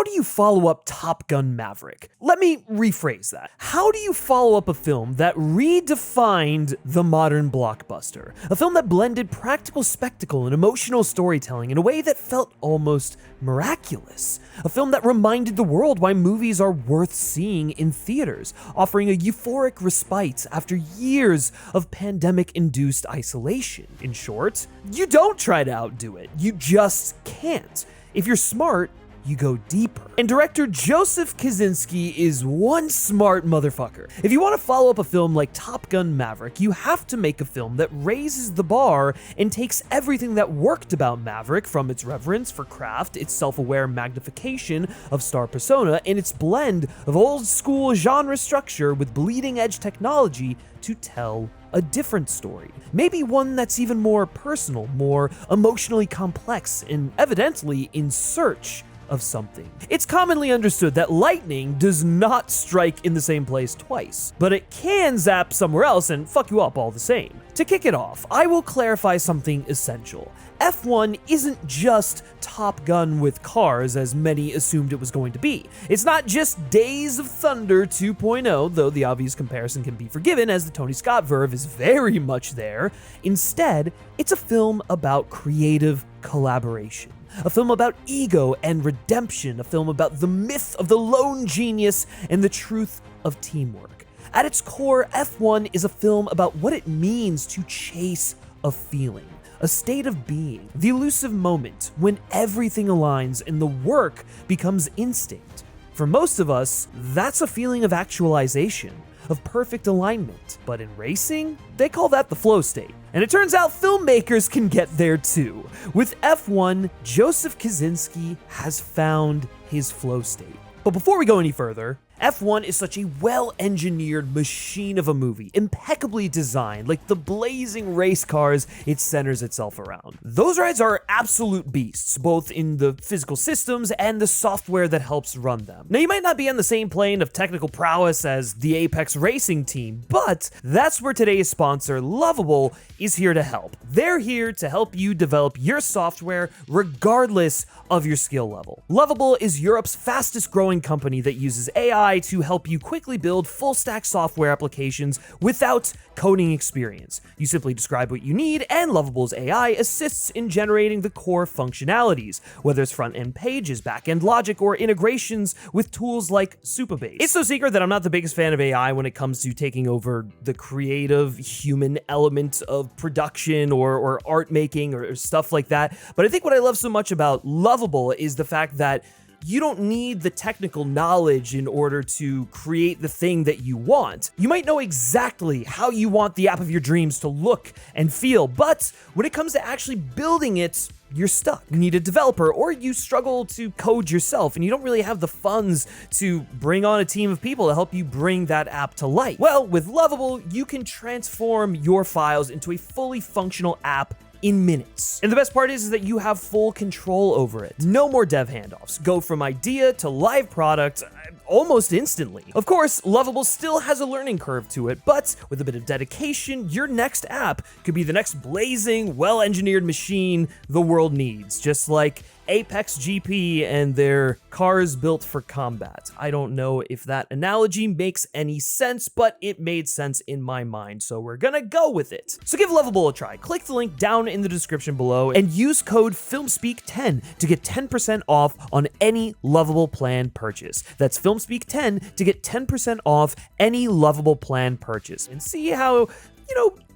how do you follow up Top Gun Maverick? Let me rephrase that. How do you follow up a film that redefined the modern blockbuster? A film that blended practical spectacle and emotional storytelling in a way that felt almost miraculous. A film that reminded the world why movies are worth seeing in theaters, offering a euphoric respite after years of pandemic-induced isolation. In short, you don't try to outdo it, you just can't. If you're smart, you go deeper. And director Joseph Kosinski is one smart motherfucker. If you want to follow up a film like Top Gun Maverick, you have to make a film that raises the bar and takes everything that worked about Maverick, from its reverence for craft, its self-aware magnification of star persona, and its blend of old-school genre structure with bleeding-edge technology to tell a different story. Maybe one that's even more personal, more emotionally complex, and evidently in search of something. It's commonly understood that lightning does not strike in the same place twice, but it can zap somewhere else and fuck you up all the same. To kick it off, I will clarify something essential. F1 isn't just Top Gun with cars, as many assumed it was going to be. It's not just Days of Thunder 2.0, though the obvious comparison can be forgiven as the Tony Scott verve is very much there. Instead, it's a film about creative collaboration. A film about ego and redemption, a film about the myth of the lone genius and the truth of teamwork. At its core, F1 is a film about what it means to chase a feeling, a state of being, the elusive moment when everything aligns and the work becomes instinct. For most of us, that's a feeling of actualization, of perfect alignment. But in racing, they call that the flow state. And it turns out filmmakers can get there too. With F1, Joseph Kosinski has found his flow state. But before we go any further, F1 is such a well-engineered machine of a movie, impeccably designed, like the blazing race cars it centers itself around. Those rides are absolute beasts, both in the physical systems and the software that helps run them. Now, you might not be on the same plane of technical prowess as the Apex racing team, but that's where today's sponsor, Lovable, is here to help. They're here to help you develop your software regardless of your skill level. Lovable is Europe's fastest growing company that uses AI to help you quickly build full-stack software applications without coding experience. You simply describe what you need, and Lovable's AI assists in generating the core functionalities, whether it's front-end pages, back-end logic, or integrations with tools like Supabase. It's no secret that I'm not the biggest fan of AI when it comes to taking over the creative human element of production or art making or stuff like that, but I think what I love so much about Lovable is the fact that you don't need the technical knowledge in order to create the thing that you want. You might know exactly how you want the app of your dreams to look and feel, but when it comes to actually building it, you're stuck. You need a developer, or you struggle to code yourself and you don't really have the funds to bring on a team of people to help you bring that app to life. Well, with Lovable, you can transform your files into a fully functional app in minutes. And the best part is that you have full control over it. No more dev handoffs. Go from idea to live product almost instantly. Of course, Lovable still has a learning curve to it, but with a bit of dedication, your next app could be the next blazing, well-engineered machine the world needs, just like Apex GP and their cars built for combat. I don't know if that analogy makes any sense, but it made sense in my mind, so we're gonna go with it. So give Lovable a try. Click the link down in the description below and use code FilmSpeak10 to get 10% off on any Lovable plan purchase. That's FilmSpeak10 to get 10% off any Lovable plan purchase. And see how,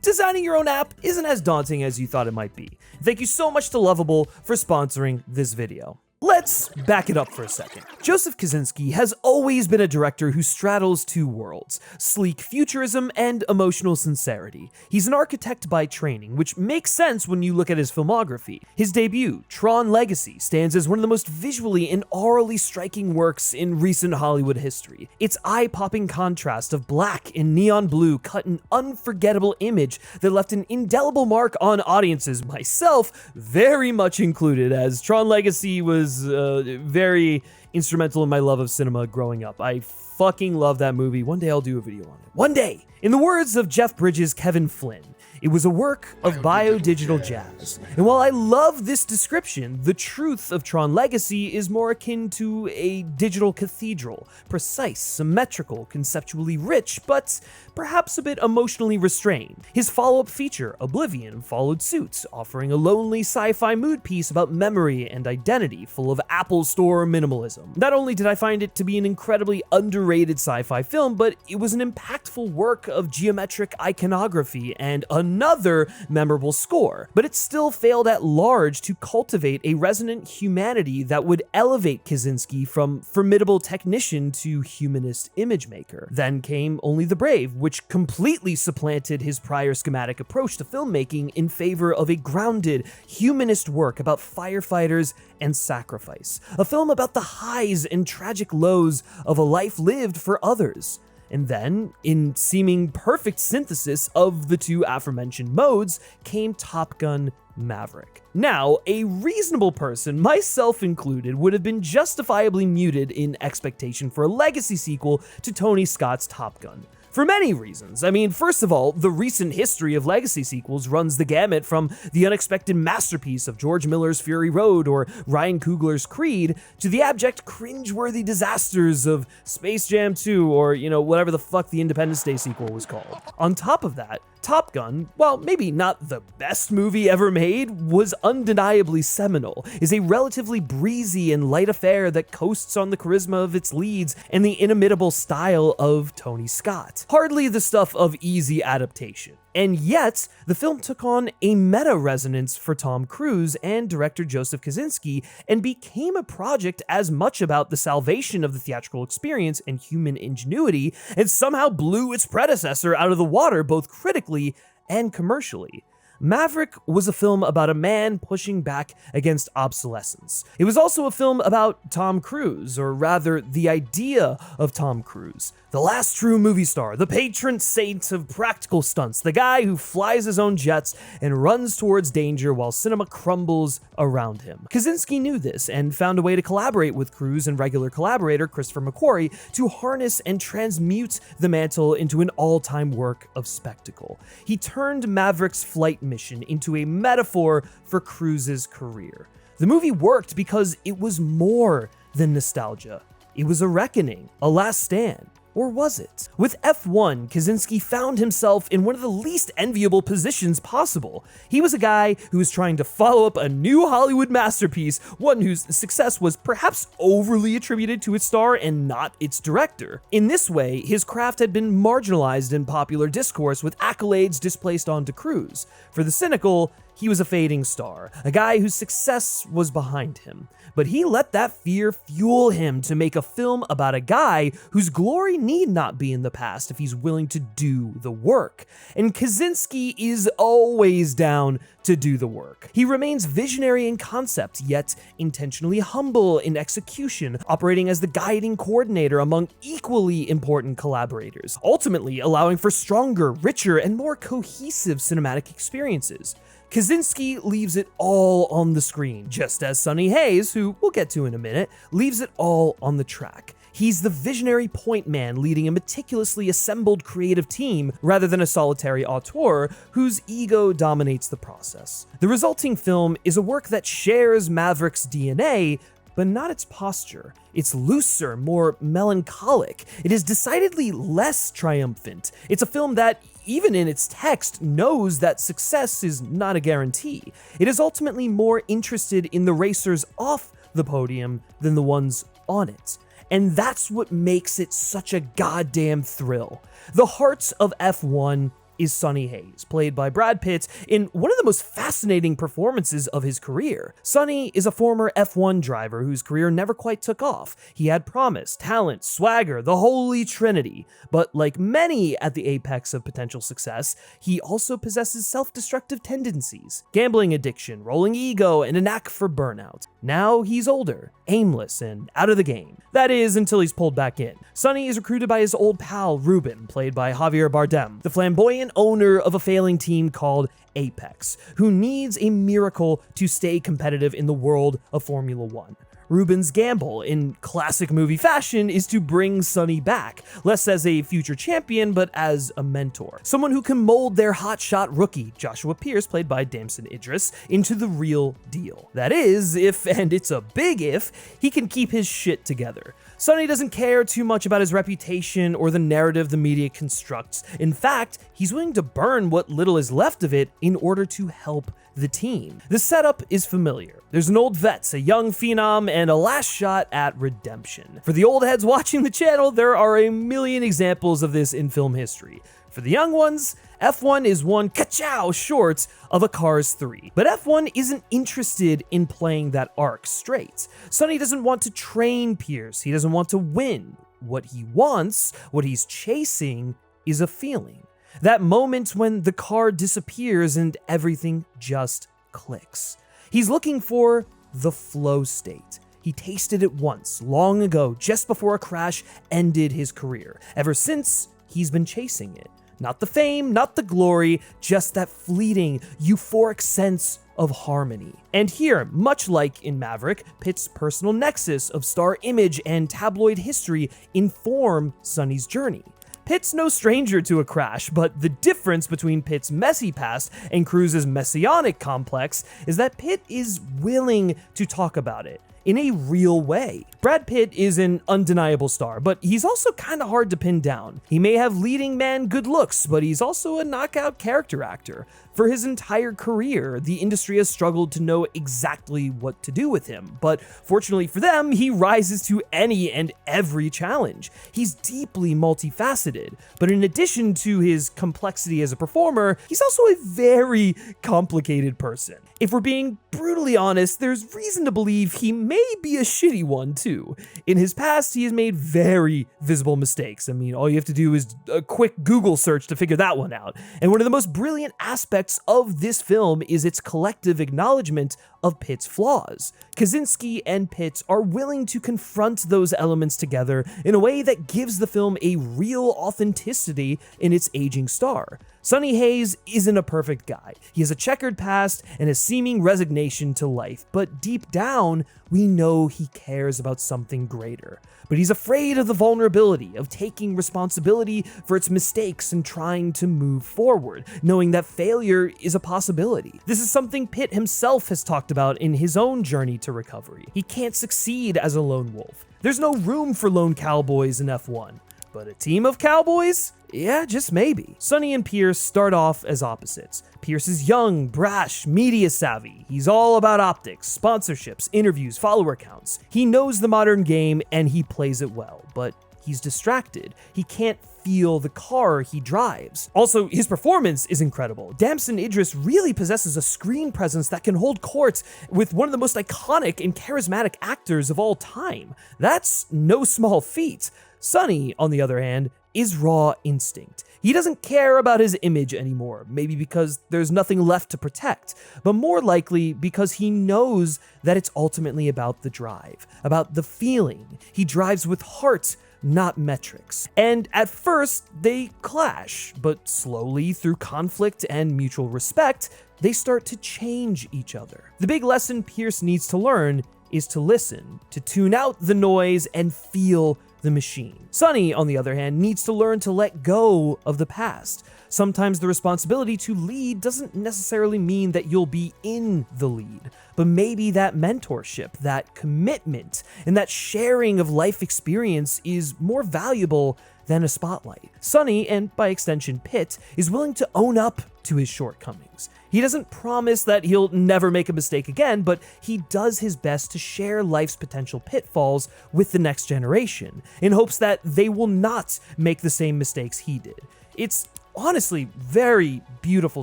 designing your own app isn't as daunting as you thought it might be. Thank you so much to Lovable for sponsoring this video. Let's back it up for a second. Joseph Kosinski has always been a director who straddles two worlds, sleek futurism and emotional sincerity. He's an architect by training, which makes sense when you look at his filmography. His debut, Tron Legacy, stands as one of the most visually and aurally striking works in recent Hollywood history. Its eye-popping contrast of black and neon blue cut an unforgettable image that left an indelible mark on audiences, myself very much included, as Tron Legacy was very instrumental in my love of cinema growing up. I fucking love that movie. One day I'll do a video on it. One day! In the words of Jeff Bridges' Kevin Flynn, It was a work of biodigital jazz. And while I love this description, the truth of Tron Legacy is more akin to a digital cathedral, precise, symmetrical, conceptually rich, but perhaps a bit emotionally restrained. His follow-up feature, Oblivion, followed suit, offering a lonely sci-fi mood piece about memory and identity, full of Apple Store minimalism. Not only did I find it to be an incredibly underrated sci-fi film, but it was an impactful work of geometric iconography and another memorable score. But it still failed at large to cultivate a resonant humanity that would elevate Kazinski from formidable technician to humanist image maker. Then came Only the Brave, which completely supplanted his prior schematic approach to filmmaking in favor of a grounded, humanist work about firefighters and sacrifice. A film about the highs and tragic lows of a life lived for others. And then, in seeming perfect synthesis of the two aforementioned modes, came Top Gun Maverick. Now, a reasonable person, myself included, would have been justifiably muted in expectation for a legacy sequel to Tony Scott's Top Gun. For many reasons. I mean, first of all, the recent history of legacy sequels runs the gamut from the unexpected masterpiece of George Miller's Fury Road or Ryan Coogler's Creed to the abject cringeworthy disasters of Space Jam 2 or, whatever the fuck the Independence Day sequel was called. On top of that, Top Gun, while maybe not the best movie ever made, was undeniably seminal, is a relatively breezy and light affair that coasts on the charisma of its leads and the inimitable style of Tony Scott. Hardly the stuff of easy adaptation. And yet, the film took on a meta-resonance for Tom Cruise and director Joseph Kosinski and became a project as much about the salvation of the theatrical experience and human ingenuity, and somehow blew its predecessor out of the water both critically and commercially. Maverick was a film about a man pushing back against obsolescence. It was also a film about Tom Cruise, or rather, the idea of Tom Cruise. The last true movie star, the patron saint of practical stunts, the guy who flies his own jets and runs towards danger while cinema crumbles around him. Kazinski knew this and found a way to collaborate with Cruise and regular collaborator Christopher McQuarrie to harness and transmute the mantle into an all-time work of spectacle. He turned Maverick's flight mission into a metaphor for Cruise's career. The movie worked because it was more than nostalgia. It was a reckoning, a last stand. Or was it? With F1, Kazinski found himself in one of the least enviable positions possible. He was a guy who was trying to follow up a new Hollywood masterpiece, one whose success was perhaps overly attributed to its star and not its director. In this way, his craft had been marginalized in popular discourse with accolades displaced onto Cruise. For the cynical, he was a fading star, a guy whose success was behind him. But he let that fear fuel him to make a film about a guy whose glory need not be in the past if he's willing to do the work. And Kazinski is always down to do the work. He remains visionary in concept, yet intentionally humble in execution, operating as the guiding coordinator among equally important collaborators, ultimately allowing for stronger, richer, and more cohesive cinematic experiences. Kazinski leaves it all on the screen, just as Sonny Hayes, who we'll get to in a minute, leaves it all on the track. He's the visionary point man leading a meticulously assembled creative team rather than a solitary auteur whose ego dominates the process. The resulting film is a work that shares Maverick's DNA, but not its posture. It's looser, more melancholic. It is decidedly less triumphant. It's a film that, even in its text, knows that success is not a guarantee. It is ultimately more interested in the racers off the podium than the ones on it. And that's what makes it such a goddamn thrill. The heart of F1 is Sonny Hayes, played by Brad Pitt in one of the most fascinating performances of his career. Sonny is a former F1 driver whose career never quite took off. He had promise, talent, swagger, the holy trinity. But like many at the apex of potential success, he also possesses self-destructive tendencies, gambling addiction, rolling ego, and a knack for burnout. Now he's older, aimless, and out of the game. That is, until he's pulled back in. Sonny is recruited by his old pal, Ruben, played by Javier Bardem, the flamboyant owner of a failing team called apex, who needs a miracle to stay competitive in the world of Formula One. Ruben's gamble, in classic movie fashion, is to bring Sonny back, less as a future champion, but as a mentor. Someone who can mold their hotshot rookie, Joshua Pierce, played by Damson Idris, into the real deal. That is, if, and it's a big if, he can keep his shit together. Sonny doesn't care too much about his reputation or the narrative the media constructs. In fact, he's willing to burn what little is left of it in order to help the team. The setup is familiar. There's an old vet, a young phenom, and a last shot at redemption. For the old heads watching the channel, there are a million examples of this in film history. For the young ones, F1 is one ka-chow short of a Cars 3. But F1 isn't interested in playing that arc straight. Sonny doesn't want to train Pierce. He doesn't want to win. What he wants, what he's chasing, is a feeling. That moment when the car disappears and everything just clicks. He's looking for the flow state. He tasted it once, long ago, just before a crash ended his career. Ever since, he's been chasing it. Not the fame, not the glory, just that fleeting, euphoric sense of harmony. And here, much like in Maverick, Pitt's personal nexus of star image and tabloid history inform Sonny's journey. Pitt's no stranger to a crash, but the difference between Pitt's messy past and Cruz's messianic complex is that Pitt is willing to talk about it in a real way. Brad Pitt is an undeniable star, but he's also kind of hard to pin down. He may have leading man good looks, but he's also a knockout character actor. For his entire career, the industry has struggled to know exactly what to do with him, but fortunately for them, he rises to any and every challenge. He's deeply multifaceted, but in addition to his complexity as a performer, he's also a very complicated person. If we're being brutally honest, there's reason to believe he may be a shitty one too. In his past, he has made very visible mistakes. I mean, all you have to do is a quick Google search to figure that one out. And one of the most brilliant aspects of this film is its collective acknowledgement of Pitt's flaws. Kazinski and Pitt are willing to confront those elements together in a way that gives the film a real authenticity in its aging star. Sonny Hayes isn't a perfect guy. He has a checkered past and a seeming resignation to life, but deep down, we know he cares about something greater. But he's afraid of the vulnerability of taking responsibility for its mistakes and trying to move forward, knowing that failure is a possibility. This is something Pitt himself has talked about in his own journey to recovery. He can't succeed as a lone wolf. There's no room for lone cowboys in F1. But a team of cowboys? Yeah, just maybe. Sonny and Pierce start off as opposites. Pierce is young, brash, media savvy. He's all about optics, sponsorships, interviews, follower counts. He knows the modern game and he plays it well, but he's distracted. He can't feel the car he drives. Also, his performance is incredible. Damson Idris really possesses a screen presence that can hold court with one of the most iconic and charismatic actors of all time. That's no small feat. Sonny, on the other hand, is raw instinct. He doesn't care about his image anymore, maybe because there's nothing left to protect, but more likely because he knows that it's ultimately about the drive, about the feeling. He drives with heart, not metrics. And at first, they clash, but slowly, through conflict and mutual respect, they start to change each other. The big lesson Pierce needs to learn is to listen, to tune out the noise and feel the machine. Sonny, on the other hand, needs to learn to let go of the past. Sometimes the responsibility to lead doesn't necessarily mean that you'll be in the lead, but maybe that mentorship, that commitment, and that sharing of life experience is more valuable than a spotlight. Sonny, and by extension Pitt, is willing to own up to his shortcomings. He doesn't promise that he'll never make a mistake again, but he does his best to share life's potential pitfalls with the next generation, in hopes that they will not make the same mistakes he did. It's honestly very beautiful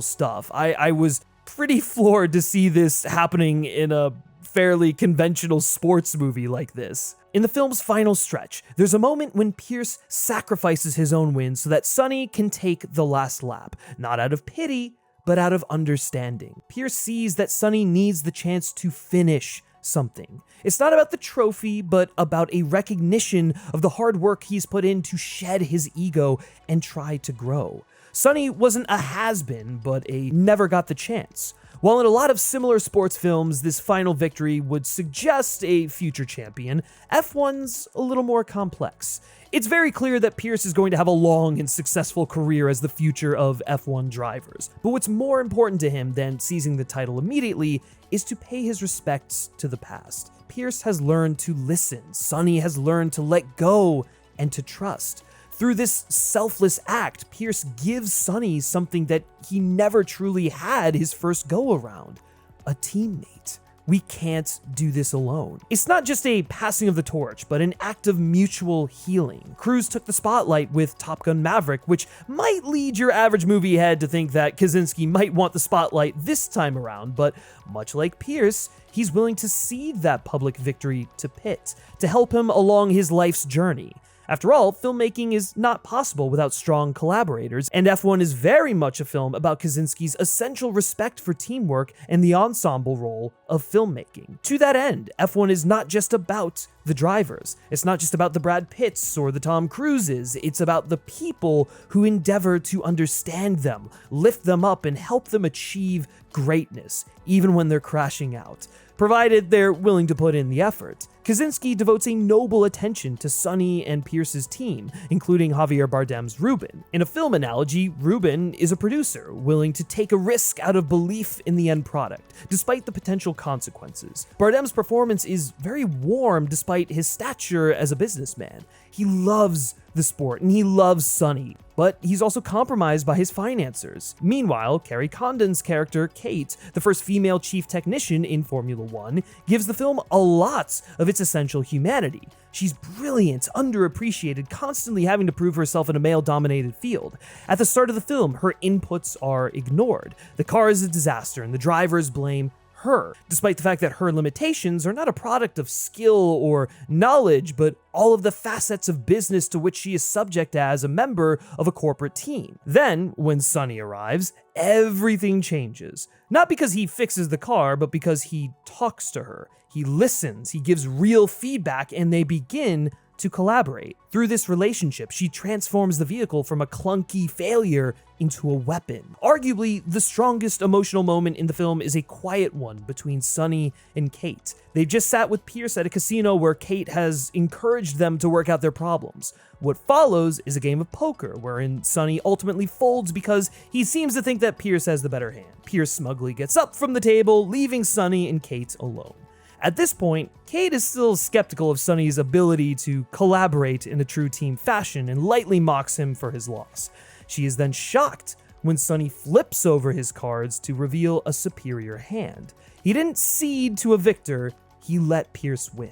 stuff. I was pretty floored to see this happening in a fairly conventional sports movie like this. In the film's final stretch, there's a moment when Pierce sacrifices his own win so that Sonny can take the last lap, not out of pity, but out of understanding. Pierce sees that Sonny needs the chance to finish something. It's not about the trophy, but about a recognition of the hard work he's put in to shed his ego and try to grow. Sonny wasn't a has-been, but a never got the chance. While in a lot of similar sports films, this final victory would suggest a future champion, F1's a little more complex. It's very clear that Pierce is going to have a long and successful career as the future of F1 drivers, but what's more important to him than seizing the title immediately is to pay his respects to the past. Pierce has learned to listen, Sonny has learned to let go and to trust. Through this selfless act, Pierce gives Sonny something that he never truly had his first go-around: a teammate. We can't do this alone. It's not just a passing of the torch, but an act of mutual healing. Cruise took the spotlight with Top Gun Maverick, which might lead your average movie head to think that Kazinski might want the spotlight this time around, but much like Pierce, he's willing to cede that public victory to Pitt to help him along his life's journey. After all, filmmaking is not possible without strong collaborators, and F1 is very much a film about Kazinski's essential respect for teamwork and the ensemble role of filmmaking. To that end, F1 is not just about the drivers. It's not just about the Brad Pitts or the Tom Cruises. It's about the people who endeavor to understand them, lift them up, and help them achieve greatness, even when they're crashing out, provided they're willing to put in the effort. Kazinski devotes a noble attention to Sonny and Pierce's team, including Javier Bardem's Ruben. In a film analogy, Ruben is a producer, willing to take a risk out of belief in the end product, despite the potential consequences. Bardem's performance is very warm despite his stature as a businessman. He loves the sport and he loves Sonny, but he's also compromised by his financiers. Meanwhile, Carrie Condon's character, Kate, the first female chief technician in Formula One, gives the film a lot of its essential humanity. She's brilliant, underappreciated, constantly having to prove herself in a male-dominated field. At the start of the film, her inputs are ignored. The car is a disaster and the drivers blame her, despite the fact that her limitations are not a product of skill or knowledge, but all of the facets of business to which she is subject as a member of a corporate team. Then, when Sonny arrives, everything changes. Not because he fixes the car, but because he talks to her. He listens, he gives real feedback, and they begin to collaborate. Through this relationship, she transforms the vehicle from a clunky failure into a weapon. Arguably, the strongest emotional moment in the film is a quiet one between Sonny and Kate. They've just sat with Pierce at a casino where Kate has encouraged them to work out their problems. What follows is a game of poker, wherein Sonny ultimately folds because he seems to think that Pierce has the better hand. Pierce smugly gets up from the table, leaving Sonny and Kate alone. At this point, Kate is still skeptical of Sonny's ability to collaborate in a true team fashion and lightly mocks him for his loss. She is then shocked when Sonny flips over his cards to reveal a superior hand. He didn't cede to a victor, he let Pierce win.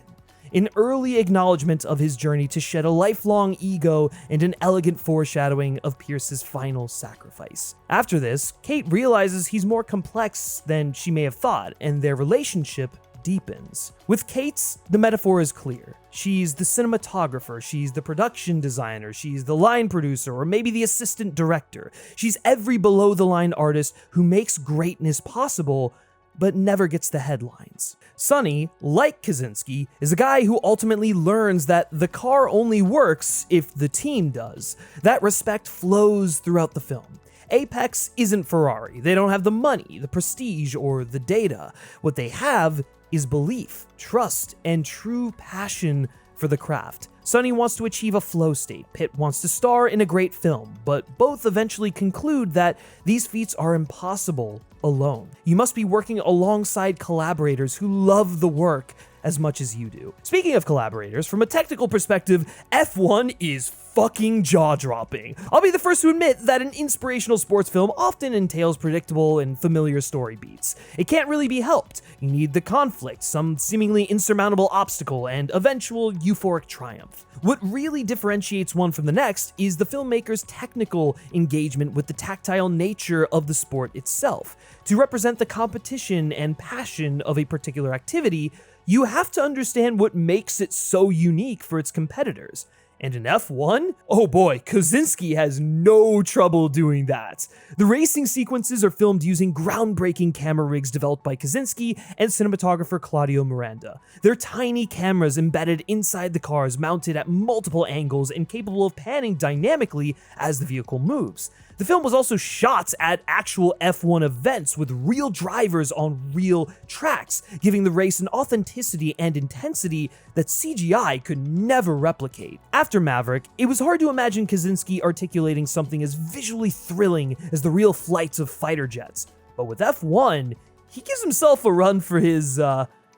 An early acknowledgement of his journey to shed a lifelong ego and an elegant foreshadowing of Pierce's final sacrifice. After this, Kate realizes he's more complex than she may have thought, and their relationship deepens. With Kate, the metaphor is clear. She's the cinematographer, she's the production designer, she's the line producer, or maybe the assistant director. She's every below-the-line artist who makes greatness possible, but never gets the headlines. Sonny, like Kazinski, is a guy who ultimately learns that the car only works if the team does. That respect flows throughout the film. Apex isn't Ferrari. They don't have the money, the prestige, or the data. What they have is belief, trust, and true passion for the craft. Sonny wants to achieve a flow state, Pitt wants to star in a great film, but both eventually conclude that these feats are impossible alone. You must be working alongside collaborators who love the work as much as you do. Speaking of collaborators, from a technical perspective, F1 is fucking jaw-dropping. I'll be the first to admit that an inspirational sports film often entails predictable and familiar story beats. It can't really be helped. You need the conflict, some seemingly insurmountable obstacle, and eventual euphoric triumph. What really differentiates one from the next is the filmmaker's technical engagement with the tactile nature of the sport itself. To represent the competition and passion of a particular activity, you have to understand what makes it so unique for its competitors. And in F1, oh boy, Kosinski has no trouble doing that. The racing sequences are filmed using groundbreaking camera rigs developed by Kazinski and cinematographer Claudio Miranda. They're tiny cameras embedded inside the cars, mounted at multiple angles and capable of panning dynamically as the vehicle moves. The film was also shot at actual F1 events with real drivers on real tracks, giving the race an authenticity and intensity that CGI could never replicate. After Maverick, it was hard to imagine Kazinski articulating something as visually thrilling as the real flights of fighter jets. But with F1, he gives himself a run for his,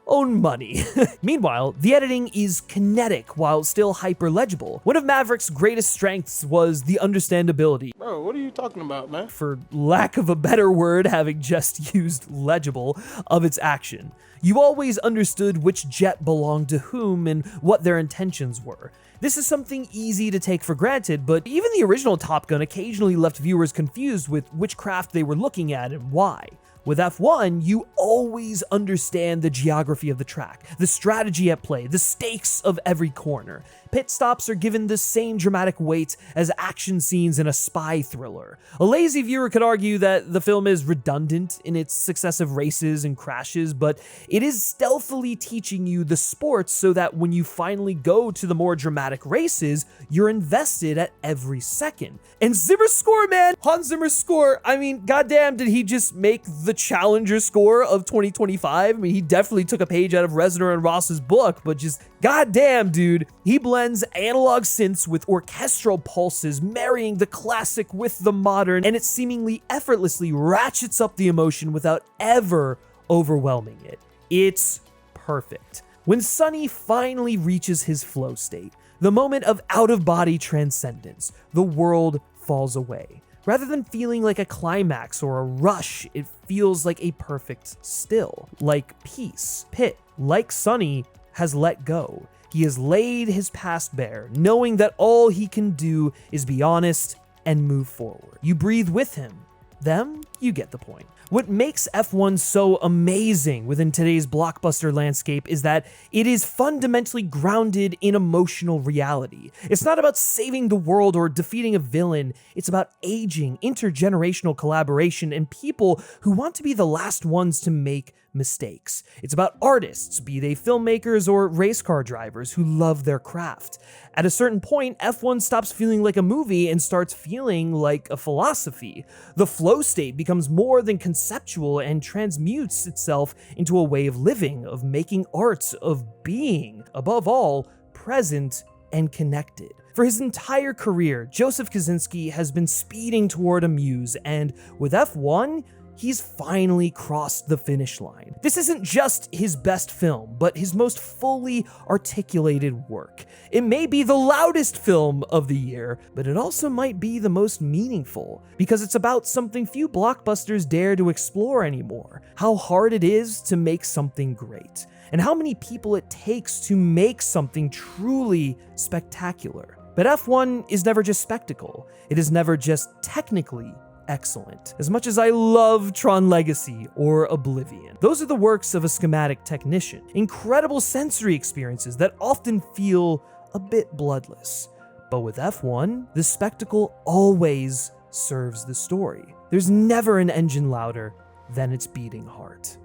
own money. Meanwhile, the editing is kinetic while still hyper-legible. One of Maverick's greatest strengths was the understandability. Bro, what are you talking about, man? For lack of a better word, having just used legible, of its action. You always understood which jet belonged to whom and what their intentions were. This is something easy to take for granted, but even the original Top Gun occasionally left viewers confused with which craft they were looking at and why. With F1, you always understand the geography of the track, the strategy at play, the stakes of every corner. Pit stops are given the same dramatic weight as action scenes in a spy thriller. A lazy viewer could argue that the film is redundant in its successive races and crashes, but it is stealthily teaching you the sports so that when you finally go to the more dramatic races, you're invested at every second. And Zimmer's score, man! Hans Zimmer's score, I mean, goddamn, did he just make the Challenger score of 2025? I mean, he definitely took a page out of Reznor and Ross's book, but just goddamn, dude. He blends analog synths with orchestral pulses, marrying the classic with the modern, and it seemingly effortlessly ratchets up the emotion without ever overwhelming it. It's perfect. When Sonny finally reaches his flow state, the moment of out-of-body transcendence, the world falls away. Rather than feeling like a climax or a rush, it feels like a perfect still, like peace. Pitt, like Sonny, has let go. He has laid his past bare, knowing that all he can do is be honest and move forward. You breathe with him. Them, you get the point. What makes F1 so amazing within today's blockbuster landscape is that it is fundamentally grounded in emotional reality. It's not about saving the world or defeating a villain. It's about aging, intergenerational collaboration, and people who want to be the last ones to make mistakes. It's about artists, be they filmmakers or race car drivers, who love their craft. At a certain point, F1 stops feeling like a movie and starts feeling like a philosophy. The flow state becomes more than conceptual and transmutes itself into a way of living, of making art, of being, above all, present and connected. For his entire career, Joseph Kosinski has been speeding toward a muse, and with F1, he's finally crossed the finish line. This isn't just his best film, but his most fully articulated work. It may be the loudest film of the year, but it also might be the most meaningful, because it's about something few blockbusters dare to explore anymore: how hard it is to make something great, and how many people it takes to make something truly spectacular. But F1 is never just spectacle. It is never just technically excellent. As much as I love Tron Legacy or Oblivion, those are the works of a schematic technician. Incredible sensory experiences that often feel a bit bloodless. But with F1, the spectacle always serves the story. There's never an engine louder than its beating heart.